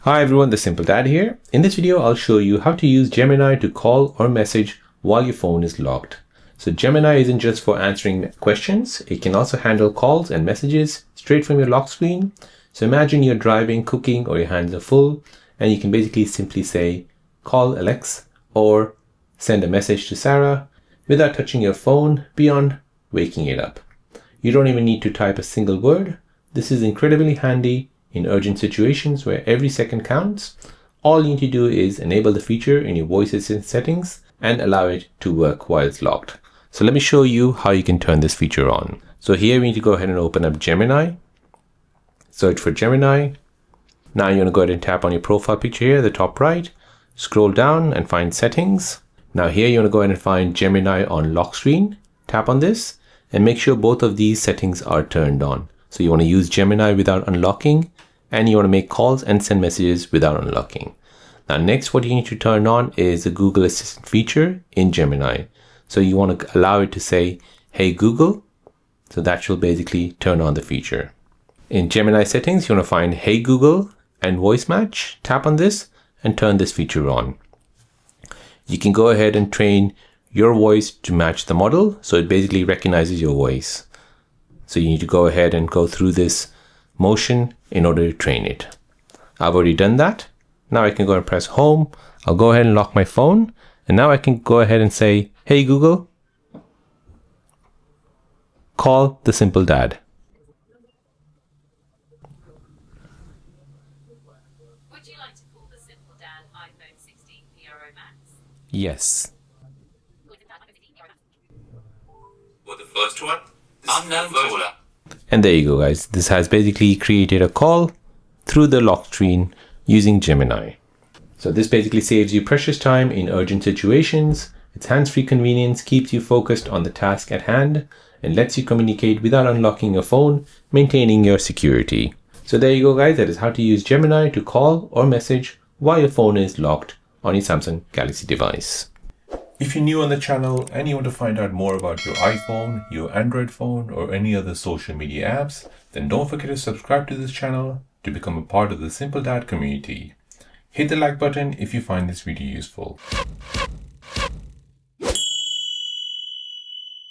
Hi everyone, the Simple Dad here. In this video, I'll show you how to use Gemini to call or message while your phone is locked. So Gemini isn't just for answering questions. It can also handle calls and messages straight from your lock screen. So imagine you're driving, cooking, or your hands are full, and you can basically simply say, call Alex or send a message to Sarah without touching your phone beyond waking it up. You don't even need to type a single word. This is incredibly handy in urgent situations where every second counts. All you need to do is enable the feature in your voice assistant settings and allow it to work while it's locked. So let me show you how you can turn this feature on. So here we need to go ahead and open up Gemini. Search for Gemini. Now you're going to go ahead and tap on your profile picture here, the top right. Scroll down and find settings. Now here you want to go ahead and find Gemini on lock screen. Tap on this and make sure both of these settings are turned on. So you want to use Gemini without unlocking, and you want to make calls and send messages without unlocking. Now next, what you need to turn on is the Google Assistant feature in Gemini. So you want to allow it to say, hey Google. So that should basically turn on the feature. In Gemini settings, you want to find hey Google and voice match. Tap on this and turn this feature on. You can go ahead and train your voice to match the model. So it basically recognizes your voice. So you need to go ahead and go through this motion in order to train it. I've already done that. Now I can go and press home. I'll go ahead and lock my phone. And now I can go ahead and say, hey Google, call the Simple Dad. Would you like to call the Simple Dad iPhone 16 Pro Max? Yes. What, the first one? Unknown caller. And there you go, guys. This has basically created a call through the lock screen using Gemini. So this basically saves you precious time in urgent situations. Its hands-free convenience keeps you focused on the task at hand and lets you communicate without unlocking your phone, maintaining your security. So there you go, guys. That is how to use Gemini to call or message while your phone is locked on your Samsung Galaxy device. If you're new on the channel and you want to find out more about your iPhone, your Android phone, or any other social media apps, then don't forget to subscribe to this channel to become a part of the Simple Dad community. Hit the like button if you find this video useful.